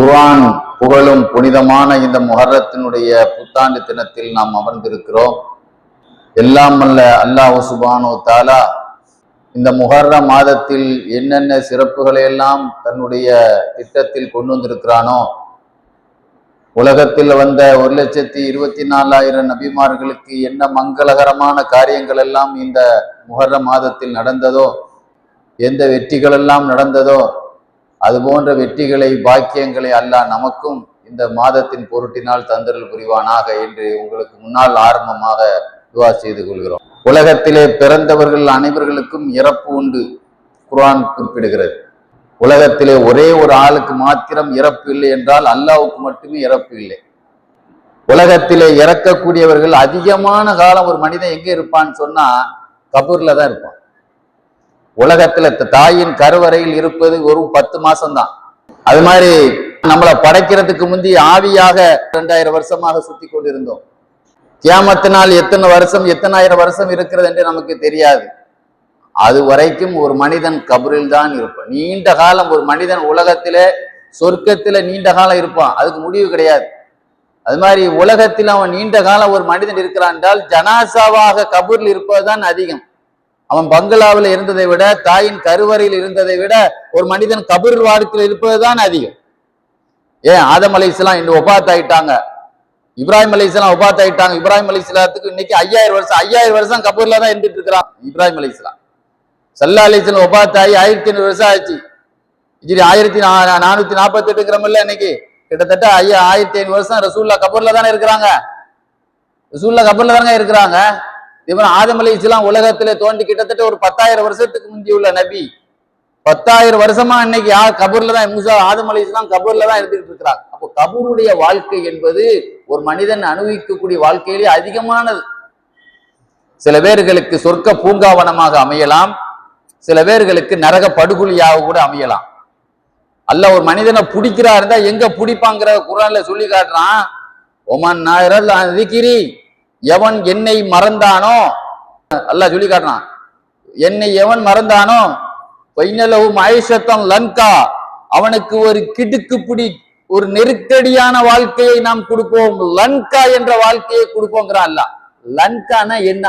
குர்ஆன் புகழும் புனிதமான இந்த முஹர்ரத்தினுடைய புத்தாண்டு தினத்தில் நாம் அமர்ந்திருக்கிறோம். எல்லாம் அல்ல அல்லாஹ் சுப்ஹானஹு வ தஆலா இந்த முஹர்ரம் மாதத்தில் என்னென்ன சிறப்புகளை எல்லாம் தன்னுடைய திட்டத்தில் கொண்டு வந்திருக்கிறானோ, உலகத்தில் வந்த 1,24,000 நபிமார்களுக்கு என்ன மங்களகரமான காரியங்கள் எல்லாம் இந்த முஹர்ரம் மாதத்தில் நடந்ததோ, எந்த வெற்றிகள் எல்லாம் நடந்ததோ, அது போன்ற வெற்றிகளை பாக்கியங்களை அல்லாஹ் நமக்கும் இந்த மாதத்தின் பொருட்டினால் தந்தருள் புரிவானாக என்று உங்களுக்கு முன்னால் ஆரம்பமாக துஆ செய்து கொள்கிறோம். உலகத்திலே பிறந்தவர்கள் அனைவர்களுக்கும் இறப்பு உண்டு. குர்ஆன் குறிப்பிடுகிறது. உலகத்திலே ஒரே ஒரு ஆளுக்கு மாத்திரம் இறப்பு இல்லை என்றால் அல்லாஹ்வுக்கு மட்டுமே இறப்பு இல்லை. உலகத்திலே இறக்கக்கூடியவர்கள் அதிகமான காலம் ஒரு மனிதன் எங்க இருப்பான்னு சொன்னா கபூர்ல தான் இருப்பான். உலகத்துல தாயின் கருவறையில் இருப்பது ஒரு 10 மாசம்தான். அது மாதிரி நம்மளை படைக்கிறதுக்கு முந்தி ஆவியாக 2000 வருஷமாக சுத்தி கொண்டிருந்தோம். கியாமத்து நாள் எத்தனை வருஷம் எத்தனாயிரம் வருஷம் இருக்கிறது என்று நமக்கு தெரியாது. அது வரைக்கும் ஒரு மனிதன் கபரில் தான் இருப்பான். நீண்ட காலம் ஒரு மனிதன் உலகத்திலே சொர்க்கத்தில நீண்ட காலம் இருப்பான், அதுக்கு முடிவு கிடையாது. அது மாதிரி உலகத்தில் அவன் நீண்ட காலம் ஒரு மனிதன் இருக்கிறான் என்றால் ஜனாசாவாக கபூரில் இருப்பதுதான் அதிகம். அவன் பங்களாவில் இருந்ததை விட, தாயின் கருவறையில் இருந்ததை விட ஒரு மனிதன் கபூர் வாழ்க்கையில் இருப்பதுதான் அதிகம். ஏன் ஆதம் அலைஹிஸ்ஸலாம் இன்று ஒபாத் ஆயிட்டாங்க, இப்ராஹிம் அலைஹிஸ்ஸலாம் ஒபாத் ஆயிட்டாங்க. இப்ராஹிம் அலைஹிஸ்ஸலாத்துக்கு இன்னைக்கு 5000 வருஷம் கபூர்ல தான் இருந்துட்டு இருக்கிறான் இப்ராஹிம் அலைஹிஸ்ஸலாம். ஸல்லல்லாஹு அலைஹி வஸல்லம் ஒபாத் ஆகி 1500 வருஷம் ஆச்சு. ஹிஜ்ரி 1448 இன்னைக்கு கிட்டத்தட்ட 1500 வருஷம் ரசூலுல்லாஹ் கபூர்ல தானே இருக்கிறாங்க. ரசூலுல்லாஹ் கபூர்ல தானே இருக்கிறாங்க. இவன் ஆதம் அலைஹிஸ்ஸலாம் உலகத்திலே தோன்றி கிட்டத்தட்ட ஒரு 10,000 வருஷத்துக்கு முந்தி உள்ள நபி. 10,000 வருஷமா இன்னைக்கு யார் கபூர்ல தான், மூசா ஆதம் அலைஹிஸ்ஸலாம் கபூர்ல தான் இருந்துட்டு இருக்கிறாங்க. அப்போ கபூருடைய வாழ்க்கை என்பது ஒரு மனிதன் அனுபவிக்கக்கூடிய வாழ்க்கையிலே அதிகமானது. சில பேர்களுக்கு சொர்க்க பூங்காவனமாக அமையலாம், சில பேர்களுக்கு நரக படுகொலியாக கூட அமையலாம். அல்லாஹ் ஒரு மனிதனை பிடிக்கிறா இருந்தா எங்க பிடிப்பாங்கிற குர்ஆன்ல சொல்லி காட்டுறான். ஒமன் நாயரல் திக்ரி, எவன் என்னை மறந்தானோ, அல்லாஹ் சொல்லி காட்டுறான், என்னை எவன் மறந்தானோ பைனலஹு மஐஷத்தன் லன்கா, அவனுக்கு ஒரு கிடுக்குப்பிடி ஒரு நெருக்கடியான வாழ்க்கையை நாம் கொடுப்போம். லன்கா என்ற வாழ்க்கையை கொடுப்போங்கிறான் அல்லாஹ். லன்கானா என்ன?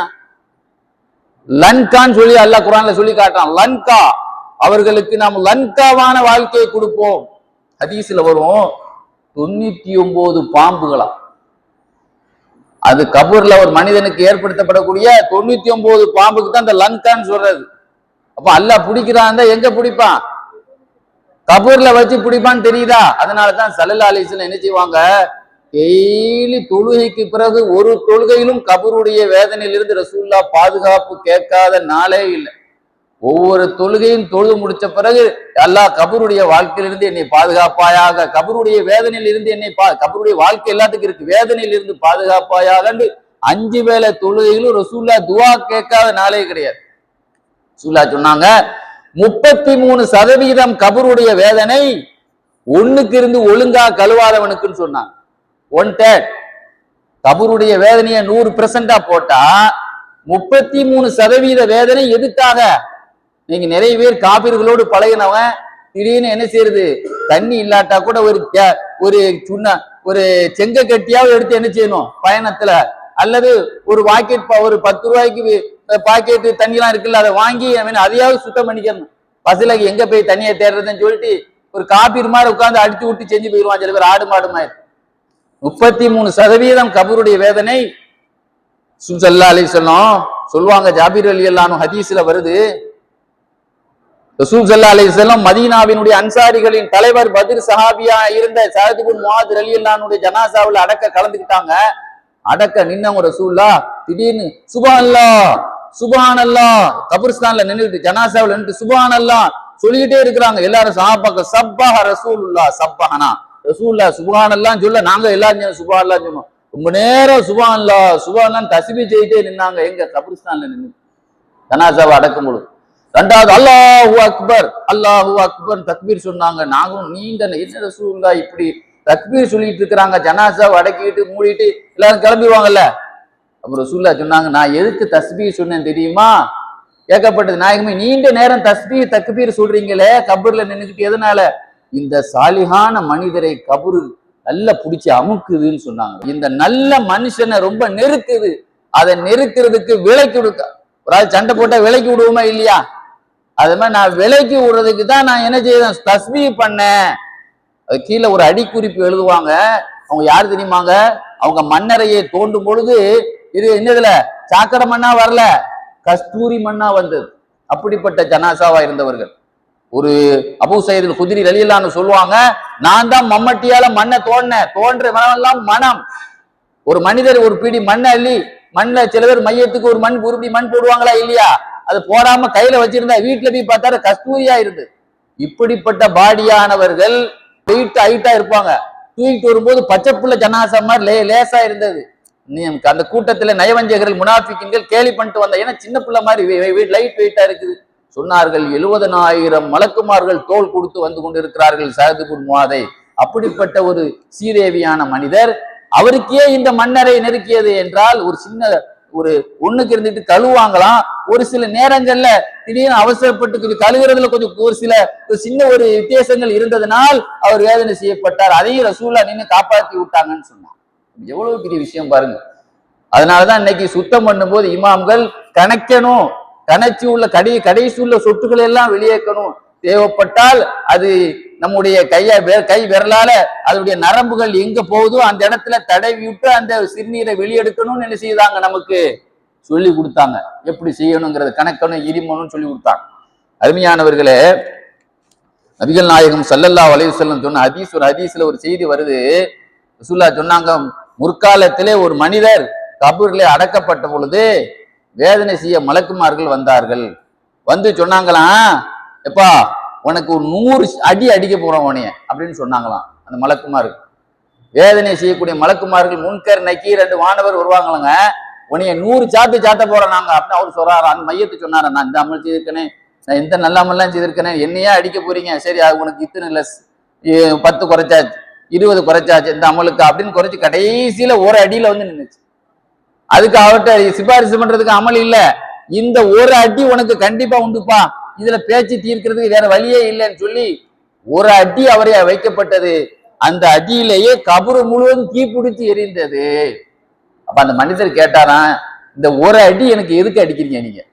லன்கான்னு சொல்லி அல்லாஹ் குர்ஆன்ல சொல்லி காட்டுறான். லன்கா, அவர்களுக்கு நாம் லன்காவான வாழ்க்கையை கொடுப்போம். ஹதீஸ்ல வரும் 99 பாம்புகளா. அது கபூர்ல ஒரு மனிதனுக்கு ஏற்படுத்தப்படக்கூடிய 99 பாம்புக்கு தான் இந்த லன்கான்னு சொல்றது. அப்ப அல்லாஹ் பிடிக்கிறான், எங்க பிடிப்பான்? கபூர்ல வச்சு பிடிப்பான்னு தெரியுதா? அதனாலதான் ஸல்லல்லாஹு அலைஹி வஸல்லம் என்ன செய்வாங்க, டெய்லி தொழுகைக்கு பிறகு ஒரு தொழுகையிலும் கபூருடைய வேதனையிலிருந்து ரசூலுல்லாஹ் பாதுகாப்பு கேட்காத நாளே இல்லை. ஒவ்வொரு தொழுகையும் தொழுது முடிச்ச பிறகு அல்லாஹ் கபூருடைய வாழ்க்கையிலிருந்து என்னை பாதுகாப்பாயாக, கபூருடைய வேதனையில் இருந்து என்னை கபூருடைய வாழ்க்கை எல்லாத்துக்கும் இருக்கு, வேதனையில் இருந்து பாதுகாப்பாயாக 5 வேளை தொழுகையிலும் ரசூலுல்லாஹ் துஆ கேட்காத நாளே கிடையாது. ரசூலுல்லாஹ் சொன்னாங்க 33% கபூருடைய வேதனை ஒண்ணுக்கு இருந்து ஒழுங்கா கழுவாதவனுக்குன்னு சொன்னாங்க. 1/3 கபூருடைய வேதனையை 100% போட்டா 33% வேதனை எதுக்காக? நீங்க நிறைய பேர் காபீர்களோடு பழகினவன் திடீர்னு என்ன செய்யறது, தண்ணி இல்லாட்டா கூட ஒரு செங்க கட்டியாவது எடுத்து என்ன செய்யணும் பயணத்துல, அல்லது ஒரு பாக்கெட் ஒரு 10 ரூபாய்க்கு பாக்கெட் தண்ணி எல்லாம் இருக்குல்ல, அதை வாங்கி அதையாவது சுத்தம் பண்ணிக்கணும். பசிலக்கு எங்க போய் தண்ணியை தேடுறதுன்னு சொல்லிட்டு ஒரு காபீர் மாதிரி உட்கார்ந்து அடிச்சு விட்டு செஞ்சு போயிடுவான் சில பேர், ஆடு மாடு மாதிரி. 33% கபூருடைய வேதனை. ஸல்லல்லாஹு அலைஹி வஸல்லம் சொல்லுவாங்க, ஜாபீர் ரலியல்லாஹு அன்ஹு ஹதீஸ்ல வருது, ரசூல் ஸல்லல்லாஹு அலைஹி வஸல்லம் மதீனாவினுடைய அன்சாரிகளின் தலைவர் பத்ர் சஹாபியா இருந்த சஅத் இப்னு முஆத் ரலியல்லாஹு அன்ஹுடைய ஜனாசாவுல அடக்க கலந்துக்கிட்டாங்க. அடக்க நின்னவங்க ரசூலுல்லாஹ் திடீர்னு சுப்ஹானல்லாஹ் சுப்ஹானல்லாஹ் கபர்ஸ்தான்ல நின்னுட்டு ஜனாசாவுல நின்னுட்டு சுப்ஹானல்லாஹ் சொல்லிக்கிட்டே இருக்கிறாங்க. எல்லாரும் சஹாபாக்கள் சப்பஹ ரசூலுல்லாஹ் சப்பஹனா, ரசூலுல்லாஹ் சுப்ஹானல்லாஹ் சொல்ல நாங்க எல்லாரும் சுப்ஹானல்லாஹ் சொன்னோம். ரொம்ப நேரம் சுப்ஹானல்லாஹ் சுப்ஹானல்லாஹ் தஸ்பீஹ் செய்யிட்டே நின்னாங்க. எங்க கபர்ஸ்தான்ல நின்னு ஜனாசாவை அடக்கும் பொழுது. ரெண்டாவது அல்லாஹு அக்பர் அல்லாஹு அக்பர் தக்பீர் சொன்னாங்க. நாங்களும் நீண்ட என்ன ரசூலுல்லாஹ் இப்படி தக்பீர் சொல்லிட்டு இருக்கிறாங்க, ஜனாசாவை அடக்கிட்டு மூடிட்டு எல்லாரும் கிளம்பிடுவாங்கல்ல. அப்புறம் ரசூலுல்லாஹ் சொன்னாங்க, நான் எதுக்கு தஸ்பீஹ் சொன்னேன் தெரியுமா? கேட்கப்பட்டது, நாயகமே நீண்ட நேரம் தஸ்பீஹ் தக்பீர் சொல்றீங்களே கபர்ல நின்னுக்கிட்டு, எதனால? இந்த சாலிகான மனிதரை கபரு நல்லா பிடிச்சி அமுக்குதுன்னு சொன்னாங்க. இந்த நல்ல மனுஷனை ரொம்ப நெருக்குது. அதை நெருக்கிறதுக்கு விலைக்கு கொடுக்க, ஒரு ஆள் சண்டை போட்டா விலைக்கு விடுவோமா இல்லையா? அது மாதிரி நான் விலைக்கு விடுறதுக்கு தான் நான் என்ன செய்தேன், தஸ்பீஹ் பண்ணேன். அது கீழே ஒரு அடிக்குறிப்பு எழுதுவாங்க. அவங்க யாரு தெரியுமாங்க? அவங்க மண்ணறையை தோண்டும் பொழுது இது என்னதுல சாக்கடை மண்ணா வரல, கஸ்தூரி மண்ணா வந்தது. அப்படிப்பட்ட ஜனாசாவா இருந்தவர்கள். ஒரு அபூ சயீத் குத்ரி ரலியல்லாஹு சொல்லுவாங்க, நான் தான் மம்மட்டியால மண்ணை தோன்ற மனமெல்லாம் மனம். ஒரு மனிதர் ஒரு பிடி மண்ணை அள்ளி, மண்ணில் சில பேர் மையத்துக்கு ஒரு மண் உருப்படி மண் போடுவாங்களா இல்லையா? அது போடாம கையில வச்சிருந்தா வீட்டுல போய் பார்த்தாரு கஸ்தூரியா இருந்து. இப்படிப்பட்ட பாடியானவர்கள் வெயிட் ஹைட்டா இருப்பாங்க. தூக்கிட்டு வரும்போது பச்சை புள்ள ஜனாசா மாதிரி லேசா இருந்தது. அந்த கூட்டத்துல நயவஞ்சகர்கள் முனாஃபிக்குகள் கேலி பண்ணிட்டு வந்த, ஏன்னா சின்ன பிள்ளை மாதிரி லைட் வெயிட்டா இருக்குது. சொன்னார்கள் 70,000 மலக்குமார்கள் தோல் கொடுத்து வந்து கொண்டிருக்கிறார்கள் சஅத் இப்னு முஆதை. அப்படிப்பட்ட ஒரு சீதேவியான மனிதர், அவருக்கே இந்த மண்ணறை நெருக்கியது என்றால், ஒரு சின்ன ஒரு ஒண்ணுக்கு இருந்துட்டு கழுவாங்களாம். ஒரு சில நேரங்கள்ல திடீர்னு அவசரப்பட்டு கழுவுறதுல கொஞ்சம் ஒரு சில சின்ன ஒரு வித்தியாசங்கள் இருந்ததுனால் அவர் வேதனை செய்யப்பட்டார். அதையும் ரசூலுல்லாஹ் நின்று காப்பாற்றி விட்டாங்கன்னு சொன்னாங்க. எவ்வளவு பெரிய விஷயம் பாருங்க. அதனாலதான் இன்னைக்கு சுத்தம் பண்ணும்போது இமாம்கள் கணக்கணும், கணச்சி உள்ள கடைசி உள்ள சொட்டுக்களை எல்லாம் வெளியேற்றணும். தேவைப்பட்டால் அது நம்முடைய கை விரலால அதனுடைய நரம்புகள் எங்க போகுதோ அந்த இடத்துல தடவி விட்டு அந்த சிறுநீரை வெளியெடுக்கணும்னு என்ன செய்தாங்க, நமக்கு சொல்லி கொடுத்தாங்க. எப்படி செய்யணுங்கிறது கணக்கணும் இரிமணும் சொல்லி கொடுத்தாங்க. அருமையானவர்களே, நபிகள் நாயகம் ஸல்லல்லாஹு அலைஹி வஸல்லம் சொன்ன ஒரு ஹதீஸ்ல ஒரு செய்தி வருது. ரசூலுல்லாஹ் சொன்னாங்க, முற்காலத்திலே ஒரு மனிதர் கபூரிலே அடக்கப்பட்ட பொழுது வேதனை செய்ய மலக்குமார்கள் வந்தார்கள். வந்து சொன்னாங்களாம், எப்பா உனக்கு ஒரு 100 அடி அடிக்க போறோம் உனைய அப்படின்னு சொன்னாங்களாம் அந்த மலக்குமாருக்கு. வேதனை செய்யக்கூடிய மலக்குமார்கள் முன்கர் நக்கீர் 2 வானவர் வருவாங்களாங்க. உனைய 100 சாத்த போறோம் நாங்க அப்படின்னு அவர் சொல்றாரு. அந்த மையத்தை சொன்னாரு, நான் இந்த அமல் செய்திருக்கேன், நான் இந்த நல்ல அமல்லாம் செய்திருக்கேன், என்னையா அடிக்க போறீங்க? சரி, அது உனக்கு இத்தனை லெஸ் 10 குறைச்சாச்சு, 20 குறைச்சாச்சு இந்த அமலுக்கு அப்படின்னு குறைச்சு கடைசியில ஒரு அடியில வந்து நின்றுச்சு. அதுக்கு அவர்கிட்ட சிபாரிசு பண்றதுக்கு அமல் இல்ல, இந்த ஒரு அடி உனக்கு கண்டிப்பா உண்டுப்பா, இதுல பேச்சு தீர்க்கிறதுக்கு வேற வழியே இல்லைன்னு சொல்லி ஒரு அடி அவரை வைக்கப்பட்டது. அந்த அடியிலேயே கபரு முழுவதும் தீப்பிடிச்சு எரிந்தது. அப்ப அந்த மனிதர் கேட்டாராம், இந்த ஒரு அடி எனக்கு எதுக்கு அடிக்கிறீங்க நீங்க?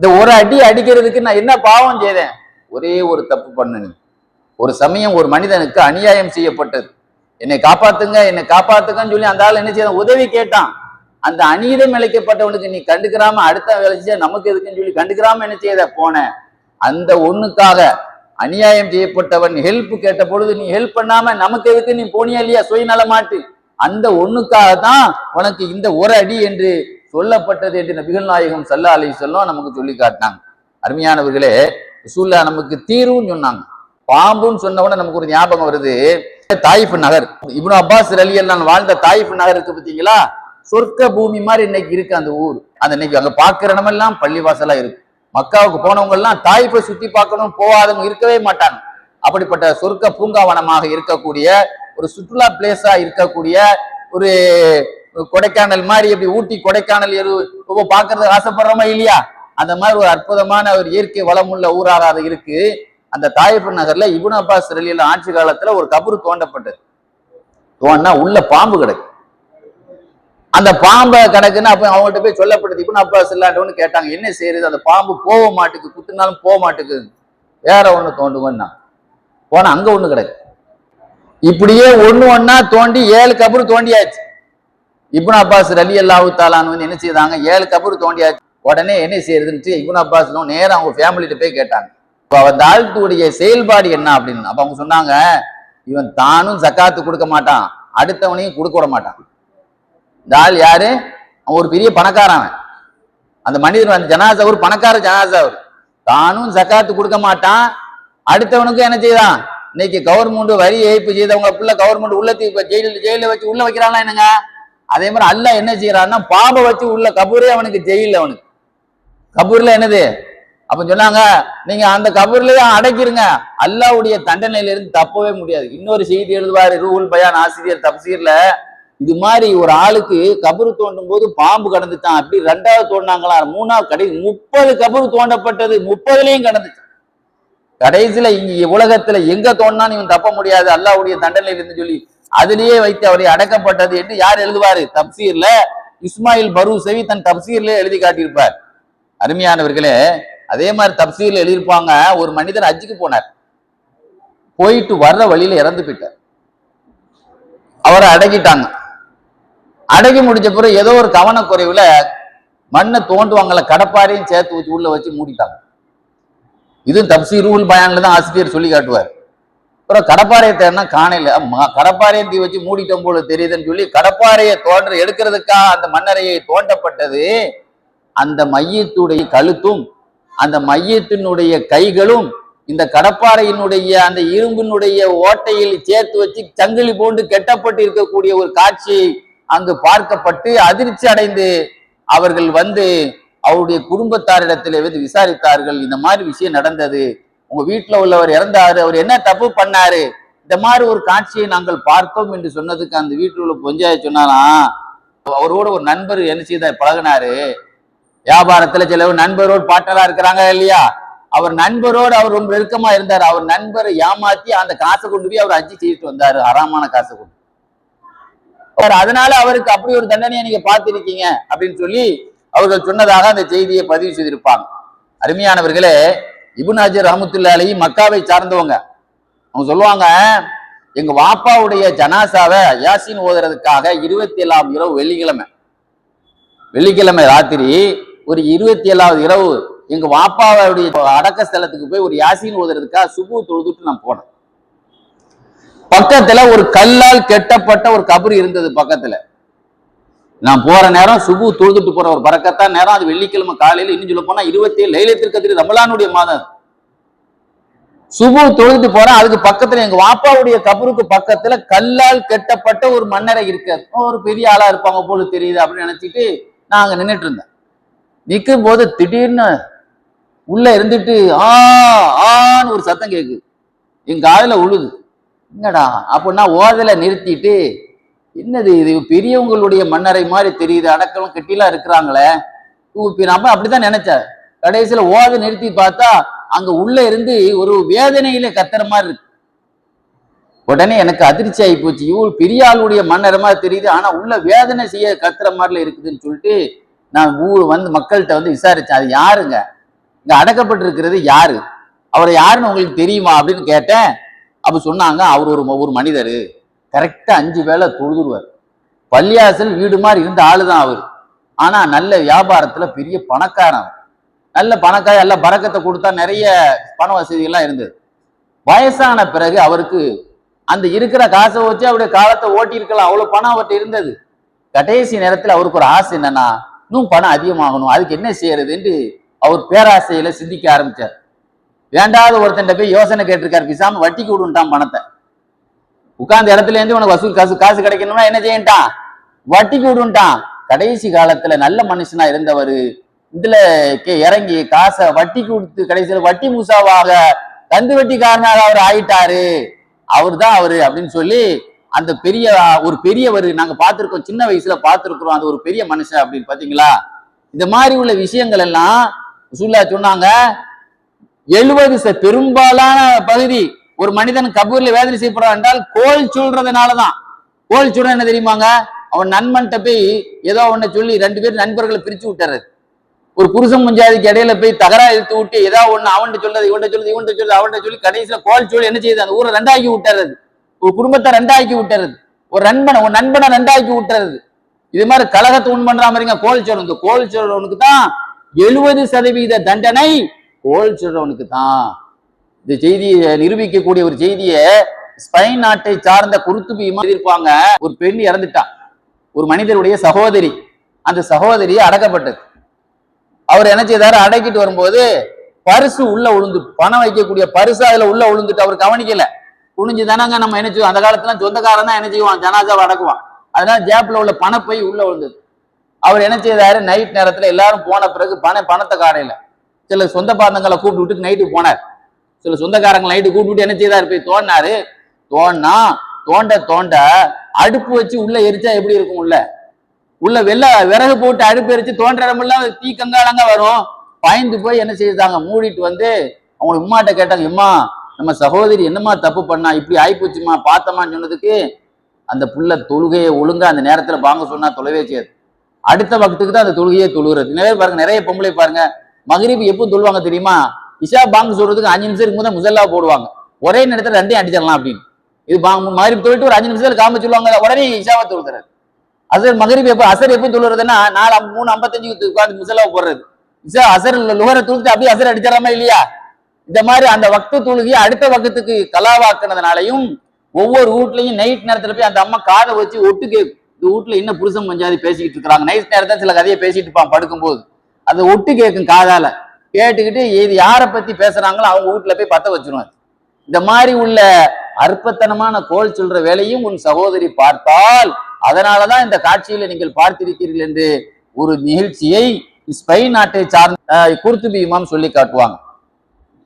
இந்த ஒரு அடி அடிக்கிறதுக்கு நான் என்ன பாவம் செய்தேன்? ஒரே ஒரு தப்பு பண்ண நீ. ஒரு சமயம் ஒரு மனிதனுக்கு அநியாயம் செய்யப்பட்டது. என்னை காப்பாத்துங்கன்னு சொல்லி அந்த ஆள் என்ன செய்ய உதவி கேட்டான். அந்த அநீதம் இழைக்கப்பட்டவனுக்கு நீ கண்டுக்கிறாம அடுத்த வேலை செஞ்ச நமக்கு எதுக்குன்னு சொல்லி கண்டுக்கிறாம என்ன செய்த போன. அந்த ஒண்ணுக்காக அநியாயம் செய்யப்பட்டவன் ஹெல்ப் கேட்ட பொழுது நீ ஹெல்ப் பண்ணாம நமக்கு எதுக்கு நீ போனியா இல்லையா சுயநலமாட்டு, அந்த ஒண்ணுக்காக தான் உனக்கு இந்த ஒரு அடி என்று சொல்லப்பட்டது என்று நபிகள் நாயகம் ஸல்லல்லாஹு அலைஹி வஸல்லம் நமக்கு சொல்லி காட்டினாங்க. அருமையானவர்களே, ரசூலுல்லாஹ் நமக்கு தீர்வுன்னு சொன்னாங்க. பாம்புன்னு சொன்னவன நமக்கு ஒரு ஞாபகம் வருது. தாயிஃப் நகர், இப்னு அப்பாஸ் ரலியல்லாஹு வாழ்ந்த தாயிஃப் நகர் இருக்கு பார்த்தீங்களா, சொர்க்க பூமி மாதிரி இன்னைக்கு இருக்கு அந்த ஊர். அந்த இன்னைக்கு அங்க பாக்குற இடமெல்லாம் பள்ளிவாசலா இருக்கு. மக்காவுக்கு போனவங்க எல்லாம் தாயிஃபை சுத்தி பார்க்கணும் போகாதவங்க இருக்கவே மாட்டாங்க. அப்படிப்பட்ட சொர்க்க பூங்காவனமாக இருக்கக்கூடிய ஒரு சுற்றுலா பிளேஸா இருக்கக்கூடிய ஒரு கொடைக்கானல் மாதிரி, எப்படி ஊட்டி கொடைக்கானல் பாக்குறதுக்கு ஆசைப்படுறோமா இல்லையா, அந்த மாதிரி ஒரு அற்புதமான ஒரு இயற்கை வளமுள்ள ஊராக அது இருக்கு. அந்த தாயிஃப் நகர்ல இப்னு அப்பாஸ் ரலியல்லாஹு ஆட்சி காலத்துல ஒரு கபரு தோண்டப்பட்டது. தோண்டா உள்ள பாம்பு கிடக்கு. அந்த பாம்பை கிடக்குன்னு அப்ப அவங்கள்ட்ட போய் சொல்லப்பட்டது. இப்னு அப்பாஸ் இல்லாட்டவன்னு கேட்டாங்க, என்ன செய்யறது, அந்த பாம்பு போக மாட்டுக்கு, குத்துனாலும் போக மாட்டுக்குது, வேற ஒண்ணு தோண்டுங்கன்னா போனா அங்க ஒண்ணு கிடக்கு. இப்படியே ஒண்ணா தோண்டி 7 கபரு தோண்டியாச்சு. இப்னு அப்பாஸ் ரலியல்லாஹு தஆலான்னு என்ன செய்தாங்க, 7 கபரு தோண்டியாச்சு. உடனே என்ன செய்யறதுன்னு இப்னு அப்பாஸ் நேரம் அவங்க ஃபேமிலிட்ட போய் கேட்டாங்க, அந்த ஆழ்த்துடைய செயல்பாடு என்ன அப்படின்னு. அப்ப அவங்க சொன்னாங்க, இவன் தானும் ஜக்காத்து கொடுக்க மாட்டான், அடுத்தவனையும் கொடுக்க விட மாட்டான். இந்த ஆள் யாரு, அவன் ஒரு பெரிய பணக்காரன். அந்த மனிதர் அந்த ஜனாசா ஒரு பணக்கார ஜனாசா, அவர் தானும் ஜக்காத்து கொடுக்க மாட்டான், அடுத்தவனுக்கும் என்ன செய்தான், இன்னைக்கு கவர்மெண்ட் வரி ஏய்ப்பு செய்தவங்க பிள்ளை கவர்மெண்ட் உள்ளத்துக்கு ஜெயில வச்சு உள்ள வைக்கிறாங்களா என்னங்க, அதே மாதிரி அல்லாஹ் என்ன செய்யறான்னா பாம்பை வச்சு உள்ள கபூரே அவனுக்கு ஜெயில, அவனுக்கு கபூர்ல என்னது. அப்ப சொன்னாங்க, நீங்க அந்த கபூர்லயே அடைக்கிருங்க, அல்லாஹ்வுடைய தண்டனையில இருந்து தப்பவே முடியாது. இன்னொரு செய்தி எழுதுவாரு ரூஹுல் பயான் ஆசிரியர் தப்சீர்ல, இது மாதிரி ஒரு ஆளுக்கு கபரு தோண்டும் போது பாம்பு கடந்துச்சான், அப்படி 2வது தோண்டினாங்களா, 3வது கடை 30 கபரு தோண்டப்பட்டது, 30லயும் கடந்துச்சான். கடைசியில இங்க உலகத்துல எங்க தோணுனான்னு இவன் தப்ப முடியாது, அல்லாஹ்வுடைய தண்டனையில இருந்து சொல்லி அதிலேயே வைத்து அவரை அடக்கப்பட்டது என்று யார் எழுதுவாரு? தப்சீர்ல இஸ்மாயில் பரூசவி தன் தப்சீர்ல எழுதி காட்டியிருப்பார். அருமையானவர்களே, அதே மாதிரி தப்சீர்ல எழுதியிருப்பாங்க, ஒரு மனிதர் ஹஜ்ஜுக்கு போனார், போயிட்டு வர்ற வழியில இறந்து போயிட்டார். அவரை அடக்கிட்டாங்க. அடக்கி முடிச்ச பிறகு ஏதோ ஒரு கவனக்குறைவுல மண்ணை தோண்டுவாங்கல்ல, கடப்பாரையும் சேர்த்து வச்சு உள்ள வச்சு மூடிட்டாங்க. இது தப்சீருல் பயான்ல தான் ஆசிரியர் சொல்லி காட்டுவார். அப்புறம் கடப்பாறையை தேடினா காணையில, கடப்பாறையை தீ வச்சு மூடிட்டோம் போல தெரியுதுன்னு சொல்லி கடப்பாறையை எடுக்கிறதுக்காக அந்த மண்ணறையை தோண்டப்பட்டது. அந்த மையத்துடைய கழுத்தும் அந்த மையத்தினுடைய கைகளும் இந்த கடப்பாறையினுடைய அந்த இரும்பினுடைய ஓட்டையில் சேர்த்து வச்சு சங்கிலி போன்று கெட்டப்பட்டு இருக்கக்கூடிய ஒரு காட்சி அங்கு பார்க்கப்பட்டு அதிர்ச்சி அடைந்து அவர்கள் வந்து அவருடைய குடும்பத்தாரிடத்திலே வந்து விசாரித்தார்கள். இந்த மாதிரி விஷயம் நடந்தது, உங்க வீட்டுல உள்ளவர் இறந்தாரு, அவர் என்ன தப்பு பண்ணாரு, இந்த மாதிரி ஒரு காட்சியை நாங்கள் பார்த்தோம் என்று சொன்னதுக்கு அந்த வீட்டில் உள்ள பொஞ்சாய சொன்னாலாம், அவரோட ஒரு நண்பர் என்ன செய்த பழகினாரு, வியாபாரத்துல சில நண்பரோடு பாட்டலா இருக்கிறாங்க இல்லையா, அவர் நண்பரோடு அவர் ரொம்ப நெருக்கமா இருந்தார். அவர் நண்பரை ஏமாத்தி அந்த காசை கொண்டு போய் அவர் அஜி செய்துட்டு வந்தாரு, அறாமான காசை கொண்டு. அதனால அவருக்கு அப்படி ஒரு தண்டனையை நீங்க பார்த்திருக்கீங்க அப்படின்னு சொல்லி அவர்கள் சொன்னதாக அந்த செய்தியை பதிவு செய்திருப்பாங்க. அருமையானவர்களே, இப்னு ஹஜர் ரஹ்மத்துல்லாஹி அலைஹி மக்காவை சார்ந்தவங்க. அவங்க சொல்லுவாங்க, எங்க வாப்பாவுடைய ஜனாசாவை யாசின் ஓதுறதுக்காக 27ஆம் இரவு வெள்ளிக்கிழமை ராத்திரி ஒரு 27வது இரவு எங்க வாப்பாவுடைய அடக்க ஸ்தலத்துக்கு போய் ஒரு யாசின் ஓதுறதுக்காக சுபு தொழுதுட்டு நான் போனேன். பக்கத்துல ஒரு கல்லால் கெட்டப்பட்ட ஒரு கபர் இருந்தது. பக்கத்துல நான் போற நேரம் சுபு தொழுதுட்டு போற ஒரு பரக்கத்தான் நேரம். அது வெள்ளிக்கிழமை காலையில, இன்னும் சொல்ல போனா 27 லைலத்துல் கத்ர் ரமலானுடைய மாதம். சுபு தொழுதுட்டு போறேன், அதுக்கு பக்கத்துல எங்க வாப்பாவுடைய கபருக்கு பக்கத்துல கல்லால் கெட்டப்பட்ட ஒரு மன்னரை இருக்காரு. ஒரு பெரிய ஆளா இருப்பாங்க போல தெரியுது அப்படின்னு நினைச்சிட்டு நான் அங்க நின்றுட்டு இருந்தேன். நிற்கும் போது திடீர்னு உள்ள இருந்துட்டு ஆன்னு ஒரு சத்தம் கேக்குது, எங்க காதுல உழுது. என்னடா அப்படின்னா ஓதல நிறுத்திட்டு, என்னது இது பெரியவங்களுடைய மன்னரை மாதிரி தெரியுது, அடக்கம் கெட்டிலாம் இருக்கிறாங்களே, நம்ம அப்படித்தான் நினைச்சேன். கடைசியில ஓத நிறுத்தி பார்த்தா அங்க உள்ள இருந்து ஒரு வேதனையில கத்துற மாதிரி இருக்கு. உடனே எனக்கு அதிர்ச்சி ஆகி போச்சு, இவ்வளவு பெரிய ஆளுடைய மன்னர் மாதிரி தெரியுது, ஆனா உள்ள வேதனை செய்ய கத்துற மாதிரில இருக்குதுன்னு சொல்லிட்டு நான் வந்து மக்கள்கிட்ட வந்து விசாரிச்சேன், அது யாருங்க, இங்க அடக்கப்பட்டிருக்கிறது யாரு, அவரை யாருன்னு உங்களுக்கு தெரியுமா அப்படின்னு கேட்டேன். அப்ப சொன்னாங்க, அவர் ஒரு மனிதர், கரெக்டா 5 வேளை தொழுதுருவார், பள்ளியாசல் வீடு மாதிரி இருந்த ஆளுதான் அவர். ஆனா நல்ல வியாபாரத்துல பெரிய பணக்காரன், நல்ல பணக்கார, நல்ல பறக்கத்தை கொடுத்தா நிறைய பண வசதிகள்லாம் இருந்தது. வயசான பிறகு அவருக்கு அந்த இருக்கிற காசை வச்சு அவருடைய காலத்தை ஓட்டி இருக்கலாம், அவ்வளவு பணம் அவர்கிட்ட இருந்தது. கடைசி நேரத்தில் அவருக்கு ஒரு ஆசை என்னன்னா, இன்னும் பணம் அதிகமாகணும், அதுக்கு என்ன செய்யறதுன்னு அவர் பேராசையில சிந்திக்க ஆரம்பிச்சார். வேண்டாத ஒருத்தன் போய் யோசனை கேட்டிருக்காரு, பிசாம வட்டிக்கு விடுன்ட்டான் பணத்தை. உட்கார்ந்த இடத்துல இருந்து உனக்கு வசூல் காசு கிடைக்கணும்னா என்ன செய்யட்டான், வட்டிக்கு விடுன்ட்டான். கடைசி காலத்துல நல்ல மனுஷனா இருந்தவர் இதுல இறங்கி காசை வட்டிக்கு கொடுத்து கடைசியில வட்டி மூசாவாக கந்து வட்டிக்காரனாக அவர் ஆயிட்டாரு, அவர் தான் அவரு அப்படின்னு சொல்லி அந்த ஒரு பெரியவர் நாங்க பார்த்திருக்கோம், சின்ன வயசுல பார்த்திருக்கிறோம், அந்த ஒரு பெரிய மனுஷன் அப்படின்னு பாத்தீங்களா. இந்த மாதிரி உள்ள விஷயங்கள் எல்லாம் ரசூலுல்லாஹ் சொன்னாங்க. 70 பெரும்பாலான பகுதி ஒரு மனிதன் கபூர்ல வேதனை செய்யப்படுறான் என்றால் கோல் சொல்றதுனாலதான். கோல் சொல்ற என்ன தெரியுமாங்க, அவன் நண்பன்கிட்ட போய் ஏதோ ஒன்ன சொல்லி 2 பேர் நண்பர்களை பிரிச்சு விட்டுறது. ஒரு புருஷன் முஞ்சாதிக்கு இடையில போய் தகரா இழுத்து விட்டு ஏதாவது ஒண்ணு அவன்கிட்ட சொல்றது, அவன்கிட்ட சொல்லி கடைசியில கோல் சொல்லி என்ன செய்யுது, அந்த ஊரை 2ஆக்கி விட்டுறது, ஒரு குடும்பத்தை 2ஆக்கி விட்டுறது, ஒரு நண்பனை 2ஆக்கி விட்டுறது. இது மாதிரி கலகத்தை உண் பண்ற மாதிரிங்க கோல் சொல்றது. இந்த கோல் சொல்றவனுக்கு தான் 70% தண்டனை, கோல் சொல்றவனுக்கு தான். இந்த செய்தியை நிரூபிக்கக்கூடிய ஒரு செய்தியை ஸ்பெயின் நாட்டை சார்ந்த குருத்துபியுமா எழுதியிருப்பாங்க. ஒரு பெண் இறந்துட்டா, ஒரு மனிதருடைய சகோதரி, அந்த சகோதரி அடக்கப்பட்டது. அவர் என்ன செய்தாரு, அடக்கிட்டு வரும்போது பரிசு உள்ள விழுந்து, பணம் வைக்கக்கூடிய பரிசு அதுல உள்ள விழுந்துட்டு அவர் கவனிக்கல. குனிஞ்சு தானாங்க நம்ம என்ன செய்வோம், அந்த காலத்துல சொந்தக்காரன் தான் என்ன செய்வான், ஜனாசாவை அடக்குவான். அதனால ஜேப்ல உள்ள பணப்பை உள்ள விழுந்தது. அவர் என்ன செய்தாரு, நைட் நேரத்துல எல்லாரும் போன பிறகு பணத்தை காடையில சில சொந்த பாந்தங்களை கூப்பிட்டு விட்டு நைட்டு போனார். சில சொந்தக்காரங்களை நைட்டு கூப்பிட்டு என்ன செய்தாரு, போய் தோண்டினாரு. தோண்ட அடுப்பு வச்சு உள்ள எரிச்சா எப்படி இருக்கும், உள்ள விறகு போட்டு அடுப்பு எரிச்சு தோன்ற இடமெல்லாம் தீ கங்காலங்க வரும். பயந்து போய் என்ன செய்தாங்க, மூடிட்டு வந்து அவங்க உம்மாட்ட கேட்டாங்க, எம்மா நம்ம சகோதரி என்னம்மா தப்பு பண்ணா, இப்படி ஆயிப்போச்சுமா பார்த்தமான்னு சொன்னதுக்கு அந்த புள்ள தொழுகையை ஒழுங்கா அந்த நேரத்துல பாங்க சொன்னா தொலைவே செய்யாது. அடுத்த வக்துக்கு தான் அந்த தொழுகையே தொழுகிறது. நிறைய பாருங்க, நிறைய பொம்பளை பாருங்க மகரிப் எப்போ தொழுவாங்க தெரியுமா? இஷா பாங்கு சொல்றதுக்கு 5 நிமிஷத்துக்கு முதல் முசல்லா போடுவாங்க, ஒரே நேரத்துல ரெண்டையும் அடிச்சிடலாம் அப்படின்னு. இது மகரிப் தொழிட்டு ஒரு 5 நிமிஷத்துல காம சொல்லுவாங்க, உடனே இஷாவை தொழுகிறது. அசர் மகரிப் எப்போ, அசர் எப்போ தொழுறதுன்னா 4:55 உட்காந்து முசல்லா போடுறது. இஷா அசர் லுஹரை தொழுத்து அப்படியே அசர் அடிச்சிடலாமா இல்லையா? இந்த மாதிரி அந்த வக்து தொழுகையை அடுத்த வக்துக்கு கலாவாக்குனதுனாலையும் ஒவ்வொரு வீட்லயும் நைட் நேரத்துல போய் அந்த அம்மா காதை வச்சு ஒட்டு கேட்கும். இந்த வீட்டுல என்ன புருஷன் பஞ்சாதி பேசிக்கிட்டு இருக்காங்க, நைட் நேரத்துல சில கதையை பேசிட்டு இருப்பான் படுக்கும்போது, அதை ஒட்டு கேட்கும் காதால. கேட்டுக்கிட்டு இது யாரை பத்தி பேசுறாங்களோ அவங்க வீட்டுல போய் பத்த வச்சிருவாங்க. இந்த மாதிரி உள்ள அற்பத்தனமான கோல் சொல்ற வேலையும் உன் சகோதரி பார்த்தால், அதனாலதான் இந்த காட்சியில நீங்கள் பார்த்திருக்கிறீர்கள் என்று ஒரு நிகழ்ச்சியை ஸ்பெயின் நாட்டை சார்ந்த குர்துபி இமாம் சொல்லி காட்டுவாங்க.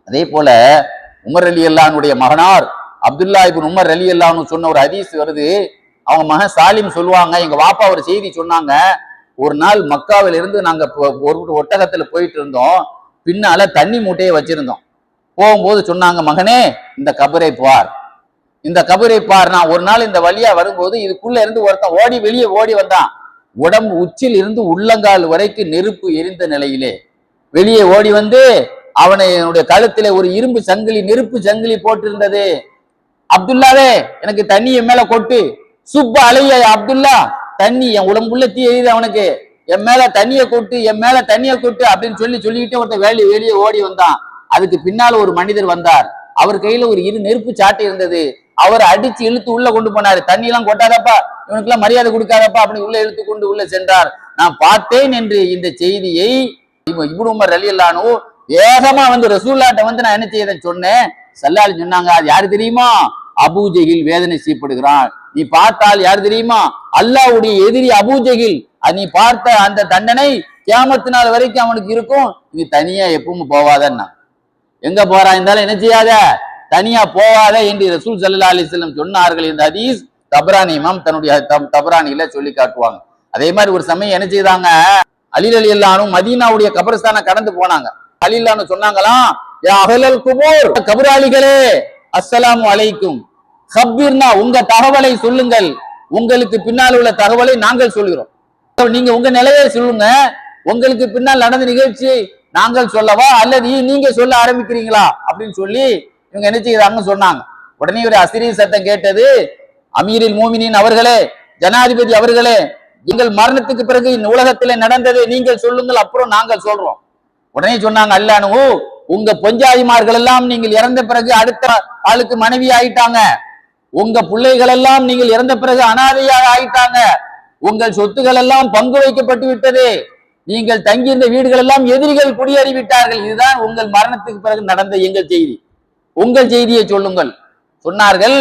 அதே போல உமர் ரலியல்லாஹுடைய மகனார் அப்துல்லா இப்னு உமர் ரலியல்லாஹு சொன்ன ஒரு ஹதீஸ் வருது. அவங்க மகன் சாலிம் சொல்லுவாங்க, எங்க வாப்பா ஒரு செய்தி சொன்னாங்க. ஒரு நாள் மக்காவில இருந்து நாங்க ஒரு ஒட்டகத்துல போயிட்டு இருந்தோம், பின்னால தண்ணி மூட்டையை வச்சிருந்தோம். போகும்போது சொன்னாங்க, மகனே இந்த கபரை பார், இந்த கபரை பார். நான் ஒரு நாள் இந்த வழியா வரும்போது இதுக்குள்ள இருந்து ஒருத்தன் வெளியே ஓடி வந்தான். உடம்பு உச்சில் இருந்து உள்ளங்கால் வரைக்கும் நெருப்பு எரிந்த நிலையிலே வெளியே ஓடி வந்து அவனுடைய கழுத்திலே ஒரு இரும்பு சங்கிலி, நெருப்பு சங்கிலி போட்டிருந்தது. அப்துல்லாவே எனக்கு தண்ணியை மேல கொட்டு, சுப்ப அலைய அப்துல்லா, தண்ணி என் உடம்புள்ள தீ எரியுது, அவனுக்கு என் மேல தண்ணியை கொட்டு, என் மேல தண்ணியை கொட்டு அப்படின்னு சொல்லிக்கிட்டே ஒருத்தன் வெளியே ஓடி வந்தான். அதுக்கு பின்னால் ஒரு மனிதர் வந்தார். அவர் கையில ஒரு நெருப்பு சாட்டை இருந்தது. அவர் அடிச்சு இழுத்து உள்ள கொண்டு போனாரு. தண்ணி எல்லாம் கொட்டாதப்பா, இவனுக்கு எல்லாம் மரியாதை கொடுக்காதப்பா அப்படின்னு உள்ள இழுத்து கொண்டு உள்ள சென்றார். நான் பார்த்தேன் என்று இந்த செய்தியை இப்னு உமர் ரலியல்லாஹு வேகமா வந்து ரசூலுல்லாஹ்ட்ட வந்து நான் என்ன செய்ய சொன்னேன். ஸல்லல்லாஹு அலைஹி சொன்னாங்க, அது யாரு தெரியுமா? அபூஜஹில் வேதனை செய்யப்படுகிறான். நீ பார்த்தால் யாரு தெரியுமா? அல்லாஹ்வுடைய எதிரி அபூஜஹில். நீ பார்த்த அந்த தண்டனை கியாமத் நாள் வரைக்கும் அவனுக்கு இருக்கும். நீ தனியா எப்பவும் போவாதன்னா. எங்க போறா இருந்தாலும் என்ன செய்யாத, தனியா போவாத என்று ரசூல் ஸல்லல்லாஹு அலைஹி வஸல்லம் சொன்னார்கள். இந்த ஹதீஸ் தபரானி இமாம் தன்னுடைய தபரானில சொல்லி காட்டுவாங்க. அதே மாதிரி ஒரு சமயம் என்ன செய்தாங்க, அலி ரலியல்லாஹு மதீனாவுடைய கபரஸ்தானை கடந்து போனாங்க. அலி ரலியல்லாஹு சொன்னாங்களாம், யா அஹ்லல் குபூர், கபராளிகளே, அஸ்ஸலாமு அலைக்கும், கபீர்னா உங்க தகவலை சொல்லுங்கள், உங்களுக்கு பின்னால் உள்ள தகவலை நாங்கள் சொல்கிறோம். நீங்க உங்க நிலையை சொல்லுங்க, உங்களுக்கு பின்னால் நடந்த நிகழ்ச்சி நாங்கள் சொல்லவா அல்லது நீங்க சொல்ல ஆரம்பிக்கிறீங்களா அப்படின்னு சொல்லி இவங்க என்ன செய்யறாங்கன்னு சொன்னாங்க. உடனே ஒரு அஸ்ரி சத்தம் கேட்டது, அமீரில் மோமினின் அவர்களே, ஜனாதிபதி அவர்களே, எங்கள் மரணத்துக்கு பிறகு இந்த உலகத்திலே நடந்ததை நீங்கள் சொல்லுங்கள், அப்புறம் நாங்கள் சொல்றோம். உடனே சொன்னாங்க, அல்லாஹ்வு உங்க பொஞ்சாதிமார்கள் எல்லாம் நீங்கள் இறந்த பிறகு அடுத்த ஆளுக்கு மனைவி ஆயிட்டாங்க, உங்க பிள்ளைகள் எல்லாம் நீங்கள் இறந்த பிறகு அனாதையாக ஆயிட்டாங்க, உங்கள் சொத்துக்கள் எல்லாம் பங்கு வைக்கப்பட்டு விட்டது, நீங்கள் தங்கியிருந்த வீடுகள் எல்லாம் எதிரிகள் குடியேறிவிட்டார்கள். இதுதான் உங்கள் மரணத்துக்கு பிறகு நடந்த எங்கள் செய்தி, உங்கள் செய்தியை சொல்லுங்கள். சொன்னார்கள்,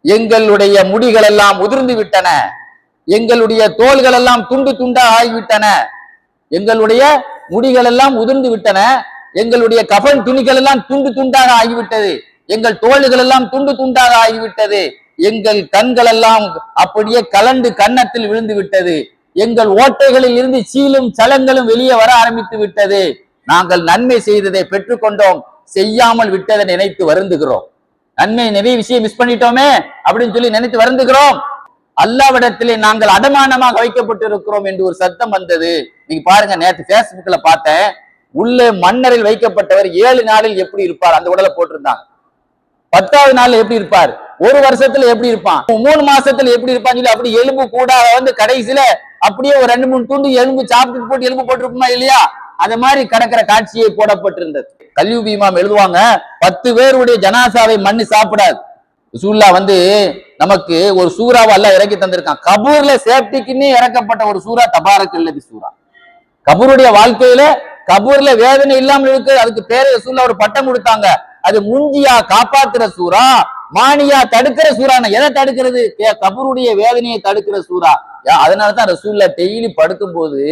எங்களுடைய முடிகள் எல்லாம் உதிர்ந்து விட்டன, எங்களுடைய தோள்கள் எல்லாம் துண்டு துண்டாக ஆகிவிட்டன, எங்களுடைய முடிகள் எல்லாம் உதிர்ந்து விட்டன, எங்களுடைய கஃன் துணிகள் எல்லாம் துண்டு துண்டாக ஆகிவிட்டது, எங்கள் தோள்கள் எல்லாம் துண்டு துண்டாக ஆகிவிட்டது, எங்கள் கண்கள் எல்லாம் அப்படியே கலண்டு கன்னத்தில் விழுந்து விட்டது, எங்கள் ஓட்டைகளில் இருந்து சீலும் சலங்களும் வெளியே வர ஆரம்பித்து விட்டது, நாங்கள் நன்மை செய்ததை பெற்றுக்கொண்டோம், செய்யாமல் விட்டதை நினைத்து வருந்துகிறோம், நன்மை நிறைய விஷயம் மிஸ் பண்ணிட்டோமே அப்படின்னு சொல்லி நினைத்து வருந்துகிறோம், அல்லாஹ்விடத்திலே நாங்கள் அடமானமாக வைக்கப்பட்டு இருக்கிறோம் என்று ஒரு சத்தம் வந்தது. நீங்க பாருங்க, நேற்று பேஸ்புக்ல பார்த்தேன், உள்ளே மன்னரில் வைக்கப்பட்டவர் 7 நாளில் எப்படி இருப்பார், அந்த உடலை போட்டிருந்தாங்க. 10வது நாள்ல எப்படி இருப்பார், ஒரு வருஷத்துல எப்படி இருப்பான், 3 மாசத்துல எப்படி இருப்பான்னு சொல்லி அப்படி எலும்பு கூட வந்து கடைசியில அப்படியே ஒரு 2-3 துண்டு எலும்பு சாப்பிட்டு போட்டு எலும்பு போட்டிருக்குமா இல்லையா, அந்த மாதிரி கடற்கிற காட்சியை போடப்பட்டிருந்தது. கல்யூபி இமாம் எழுதுவாங்க, 10 பேருடைய ஜனாசாவை மண்ணு சாப்பிடாது. ரசூலுல்லாஹ் வந்து நமக்கு ஒரு சூறாவை அல்லாஹ் இறக்கி தந்திருக்கான். கபூர்ல சேஃப்டிக்குன்னு இறக்கப்பட்ட ஒரு சூறா தபாரக்கல்லதி சூறா. கபூருடைய வாழ்க்கையில கபூர்ல வேதனை இல்லாமல் இருக்கு, அதுக்கு பேரு ரசூலுல்லாஹ் ஒரு பட்டம் கொடுத்தாங்க. அது முஞ்சியா காப்பாத்துற சூறா, மானியா தடுக்கிற சூறான. எதை தடுக்கிறது? கபூருடைய வேதனையை தடுக்கிற சூறா. அதனாலதான் ரசூலுல்லாஹ் டெய்லி படுக்கும் போது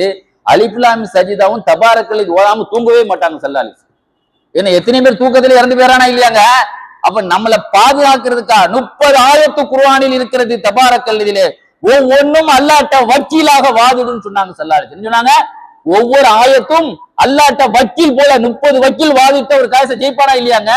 அலிஃப் லாம் சஜிதாவும் தபாரக்கல்லதி ஓதாம தூங்கவே மாட்டாங்க ஸல்லல்லாஹு அலைஹி வஸல்லம். ஏன்னா எத்தனை பேர் தூக்கத்துல இறந்து போறானா இல்லையாங்க. அப்ப நம்மளை பாதுகாக்கிறதுக்கா 30 ஆயத்து குர்ஆனில் இருக்கிறது தபாரக்கல்லதிலே. ஒவ்வொன்னும் அல்லாஹ்ட்ட வக்கீலாக வாதிடுன்னு சொன்னாங்க ஸல்லல்லாஹு அலைஹி வஸல்லம். சொன்னாங்க ஒவ்வொரு ஆயத்தும் அல்லாட்ட வக்கீல் போல 30 வக்கீல் வாதிட்ட ஒரு காசை ஜெயிப்பானா இல்லையாங்க?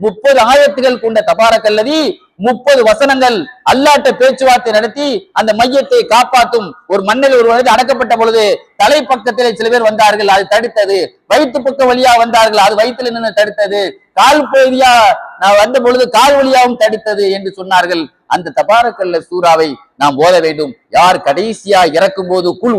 30 ஆயத்துகள் கொண்ட தபாரக்கல்லதி 30 வசனங்கள் அல்லாட்ட பேச்சுவார்த்தை நடத்தி அந்த மையத்தை காப்பாற்றும். ஒரு மண்ணில் ஒரு வயது அடக்கப்பட்ட பொழுது தலைப்பக்கத்திலே சில பேர் வந்தார்கள், அது தடுத்தது. வயிற்று பக்க வழியா வந்தார்கள், அது வயிற்றில் நின்று தடுத்தது. கால் பகுதியா நான் வந்த பொழுது கால் வழியாவும் தடுத்தது என்று சொன்னார்கள். அந்த தபாரக்கல்ல சூறாவை நாம் ஓத வேண்டும். யார் கடைசியா இறக்கும் போது குல்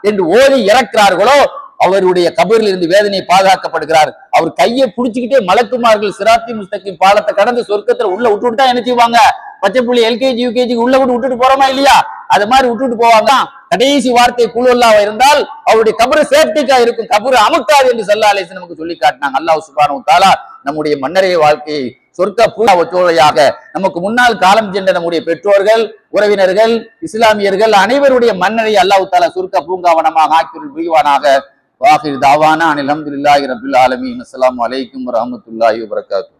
என்று ஓதி இறக்கிறார்களோ அவருடைய கபரில் இருந்து வேதனை பாதுகாக்கப்படுகிறார். அவர் கையை புடிச்சுக்கிட்டே மலக்குமார்கள் சிராத்தி முஸ்தகிம் பாலத்தை கடந்து சொர்க்கத்துல உள்ள விட்டுட்டு தான் என்ன செய்வாங்க? பச்சை புள்ளி எல்கேஜி யூகேஜி உள்ள விட்டுட்டு போறோமா இல்லையா? அது மாதிரி விட்டுட்டு போவாங்க. கடைசி வார்த்தை குலுல்லாஹ் இருந்தால் அவருடைய கபரு சேஃப்டிக்கா இருக்கும், கபரு அமுக்காது என்று ஸல்லல்லாஹு அலைஹி வஸல்லம் நமக்கு சொல்லி காட்டினாங்க. அல்லாஹ் சுப்ஹானஹு வ தஆலா நம்முடைய மன்னரை வாழ்க்கையை சொர்க்க பூங்காவற்றோலையாக நமக்கு முன்னால் காலம் சென்ற நம்முடைய பெற்றோர்கள், உறவினர்கள், இஸ்லாமியர்கள் அனைவருடைய மன்னரை அல்லாஹ் தஆலா சொர்க்க பூங்காவனமாக ஆக்கியருள் புரிவானாக. வாஹிர் தாவானா அனில் ஹம்துலில்லாஹி ரப்பில் ஆலமீன். அஸ்ஸலாமு அலைக்கும் வரஹ்மத்துல்லாஹி வபரகாத்துஹு.